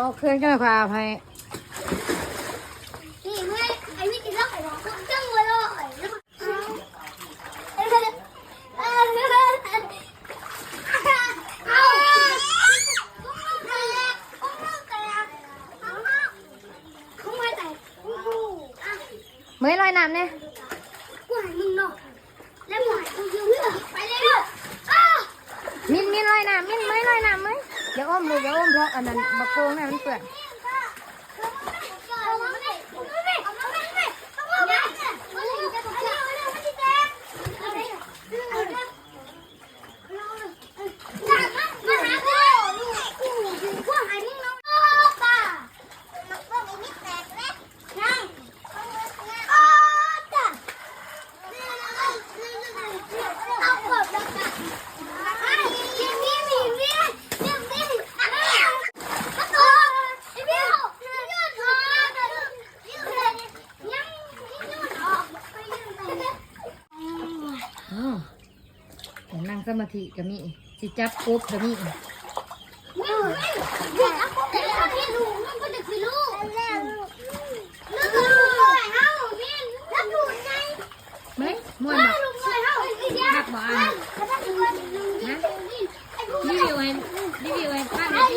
เอาเครื่องช่วยพาให้นี่ไม่ไอ้นี่กินแล้วไอ้หรอจังเลยเมื่อลอยน้ำเนี่ยกูหายมึงเนาะแล้วกูหายกูยืมเรื่องไปเลยเนาะมินลอยน้ำมินเมื่อลอยน้ำมั้ยเดี๋ยวอ้อมลูกเดี๋ยวอ้อมเพราะอันนั้นมะโพงน่ะมันเปื่อนนั่งสมาธิก็มีสิจับปุ๊บก็มีไหมมวนแบบหักบ่อ่ะนะรีวิวให้ฟังหน่อย